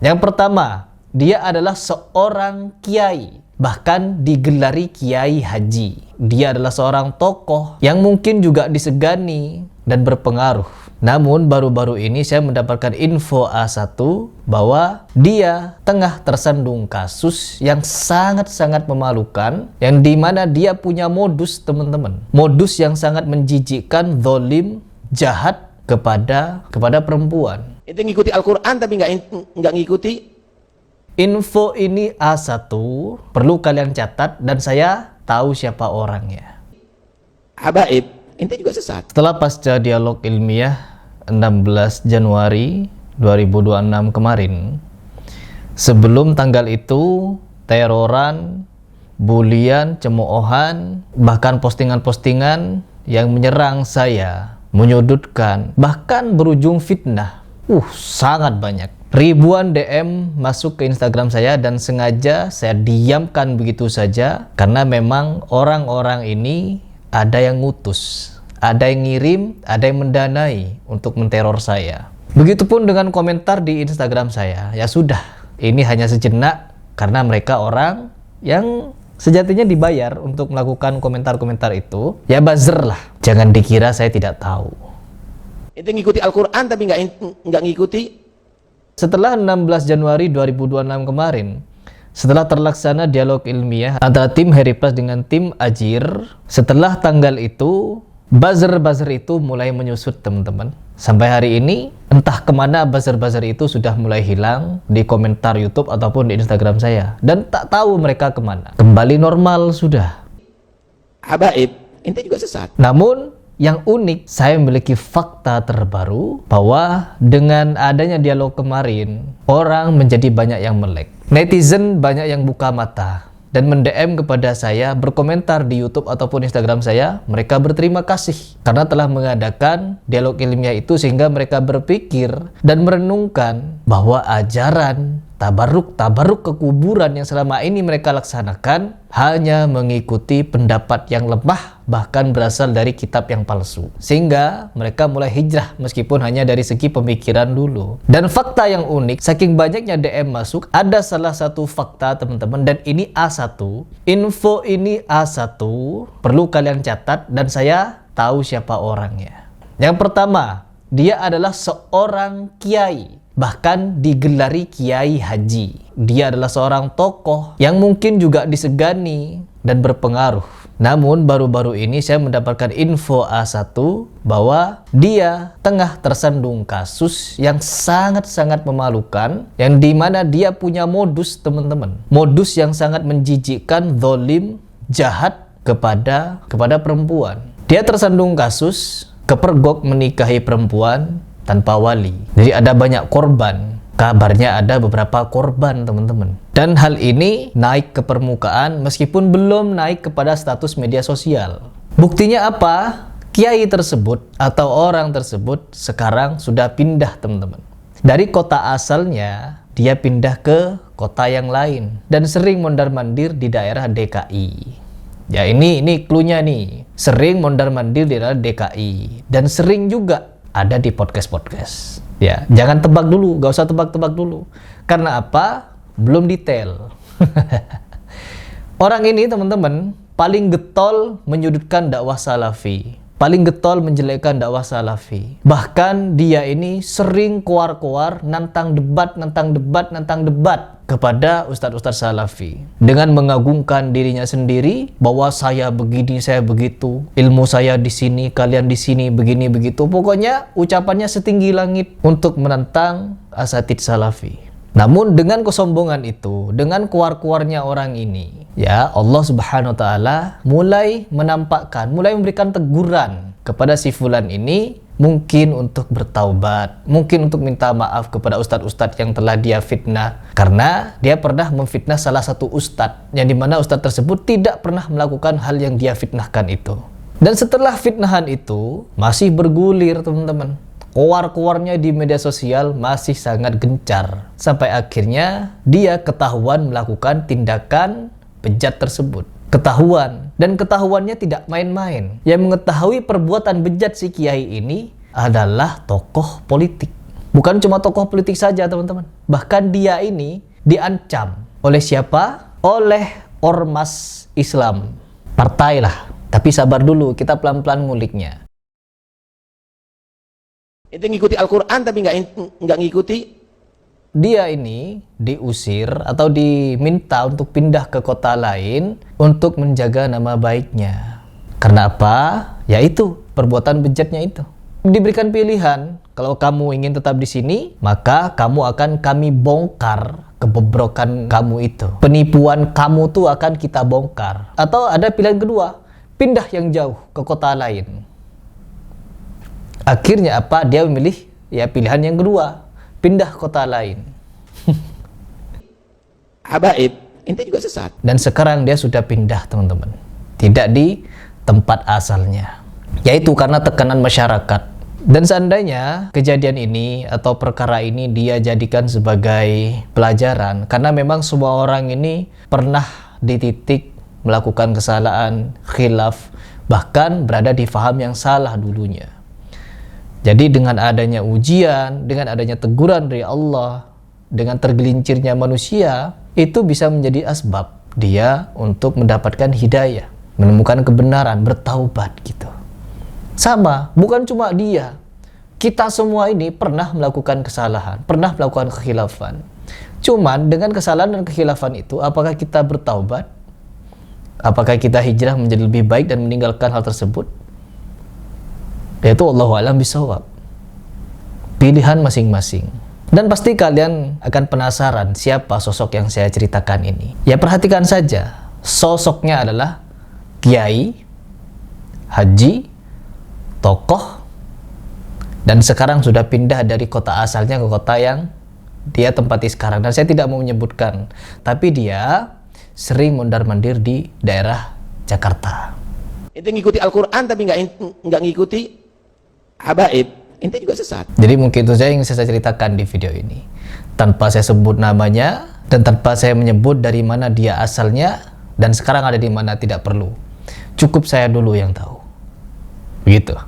Yang pertama, dia adalah seorang kiai, bahkan digelari kiai haji. Dia adalah seorang tokoh yang mungkin juga disegani dan berpengaruh. Namun baru-baru ini saya mendapatkan info A1 bahwa dia tengah tersandung kasus yang sangat-sangat memalukan, yang dimana dia punya modus, teman-teman. Modus yang sangat menjijikkan, zalim, jahat kepada perempuan. Itu ngikuti Al-Quran tapi nggak ngikuti. Info ini A1 perlu kalian catat dan saya tahu siapa orangnya. Habaib, ente juga sesat. Setelah pasca dialog ilmiah 16 Januari 2026 kemarin, sebelum tanggal itu teroran, bulian, cemoohan, bahkan postingan-postingan yang menyerang saya, menyudutkan, bahkan berujung fitnah. Sangat banyak. Ribuan DM masuk ke Instagram saya dan sengaja saya diamkan begitu saja karena memang orang-orang ini ada yang ngutus, ada yang ngirim, ada yang mendanai untuk menteror saya. Begitupun dengan komentar di Instagram saya. Ya sudah, ini hanya sejenak karena mereka orang yang sejatinya dibayar untuk melakukan komentar-komentar itu. Ya buzzer lah, jangan dikira saya tidak tahu. Itu ngikuti Al-Quran tapi nggak ngikuti. Setelah 16 Januari 2026 kemarin, setelah terlaksana dialog ilmiah antara tim Heri Plus dengan tim Ajir, setelah tanggal itu, buzzer-buzzer itu mulai menyusut, teman-teman. Sampai hari ini, entah kemana buzzer-buzzer itu sudah mulai hilang di komentar YouTube ataupun di Instagram saya. Dan tak tahu mereka kemana. Kembali normal sudah. Habaib, ente juga sesat. Namun, yang unik, saya memiliki fakta terbaru bahwa dengan adanya dialog kemarin, orang menjadi banyak yang melek. Netizen banyak yang buka mata dan mend-DM kepada saya, berkomentar di YouTube ataupun Instagram saya. Mereka berterima kasih karena telah mengadakan dialog ilmiah itu sehingga mereka berpikir dan merenungkan bahwa ajaran tabaruk ke kuburan yang selama ini mereka laksanakan hanya mengikuti pendapat yang lemah, bahkan berasal dari kitab yang palsu. Sehingga mereka mulai hijrah meskipun hanya dari segi pemikiran dulu. Dan fakta yang unik, saking banyaknya DM masuk, ada salah satu fakta, teman-teman, dan ini A1. Info ini A1 perlu kalian catat dan saya tahu siapa orangnya. Yang pertama, dia adalah seorang kiai, bahkan digelari kiai haji. Dia adalah seorang tokoh yang mungkin juga disegani dan berpengaruh. Namun baru-baru ini saya mendapatkan info A1 bahwa dia tengah tersandung kasus yang sangat-sangat memalukan, yang dimana dia punya modus, teman-teman. Modus yang sangat menjijikkan, zalim, jahat kepada perempuan. Dia tersandung kasus kepergok menikahi perempuan tanpa wali. Jadi ada banyak korban. Kabarnya ada beberapa korban, teman-teman. Dan hal ini naik ke permukaan meskipun belum naik kepada status media sosial. Buktinya apa? Kiai tersebut atau orang tersebut sekarang sudah pindah, teman-teman. Dari kota asalnya, dia pindah ke kota yang lain dan sering mondar-mandir di daerah DKI. Ya ini cluenya nih. Sering mondar-mandir di daerah DKI dan sering juga ada di podcast. Ya, jangan tebak dulu, gak usah tebak-tebak dulu. Karena apa? Belum detail. Orang ini, teman-teman, paling getol menyudutkan dakwah salafi. Paling getol menjelekkan dakwah salafi. Bahkan dia ini sering keluar-keluar nantang debat kepada ustadz-ustadz salafi. Dengan mengagungkan dirinya sendiri bahwa saya begini, saya begitu. Ilmu saya di sini, kalian di sini, begini begitu. Pokoknya ucapannya setinggi langit untuk menentang asatidz salafi. Namun dengan kesombongan itu, dengan keluar-keluarnya orang ini, ya Allah Subhanahu wa taala mulai menampakkan, mulai memberikan teguran kepada si fulan ini, mungkin untuk bertaubat, mungkin untuk minta maaf kepada ustadz-ustadz yang telah dia fitnah, karena dia pernah memfitnah salah satu ustadz, yang dimana ustadz tersebut tidak pernah melakukan hal yang dia fitnahkan itu. Dan setelah fitnahan itu masih bergulir, teman-teman. Keluar-keluarnya di media sosial masih sangat gencar, sampai akhirnya dia ketahuan melakukan tindakan bejat tersebut. Ketahuan, dan ketahuannya tidak main-main. Yang mengetahui perbuatan bejat si kiai ini adalah tokoh politik. Bukan cuma tokoh politik saja teman-teman. Bahkan dia ini diancam oleh siapa? Oleh ormas Islam. Partai lah. Tapi sabar dulu, kita pelan-pelan nguliknya. Ente ngikuti Al-Quran tapi nggak ngikuti. Dia ini diusir atau diminta untuk pindah ke kota lain untuk menjaga nama baiknya. Karena apa? Yaitu perbuatan bejatnya itu. Diberikan pilihan, kalau kamu ingin tetap di sini, maka kamu akan kami bongkar kebobrokan kamu itu. Penipuan kamu tuh akan kita bongkar. Atau ada pilihan kedua, pindah yang jauh ke kota lain. Akhirnya apa? Dia memilih ya pilihan yang kedua, pindah kota lain. Habaib, ente juga sesat. Dan sekarang dia sudah pindah teman-teman. Tidak di tempat asalnya. Yaitu karena tekanan masyarakat. Dan seandainya kejadian ini atau perkara ini dia jadikan sebagai pelajaran. Karena memang semua orang ini pernah di titik melakukan kesalahan, khilaf, bahkan berada di faham yang salah dulunya. Jadi dengan adanya ujian, dengan adanya teguran dari Allah, dengan tergelincirnya manusia, itu bisa menjadi asbab dia untuk mendapatkan hidayah, menemukan kebenaran, bertaubat gitu. Sama, bukan cuma dia. Kita semua ini pernah melakukan kesalahan, pernah melakukan kekhilafan. Cuman dengan kesalahan dan kekhilafan itu, apakah kita bertaubat? Apakah kita hijrah menjadi lebih baik dan meninggalkan hal tersebut? Yaitu Allahu a'lam bishawab. Pilihan masing-masing. Dan pasti kalian akan penasaran siapa sosok yang saya ceritakan ini. Ya perhatikan saja. Sosoknya adalah kiai, haji, tokoh, dan sekarang sudah pindah dari kota asalnya ke kota yang dia tempati sekarang. Dan saya tidak mau menyebutkan, tapi dia sering mondar-mandir di daerah Jakarta. Ente ngikuti Al-Quran tapi nggak ngikuti habaib, ente juga sesat. Jadi mungkin itu saja yang saya ceritakan di video ini, tanpa saya sebut namanya dan tanpa saya menyebut dari mana dia asalnya dan sekarang ada di mana, tidak perlu. Cukup saya dulu yang tahu. Begitu.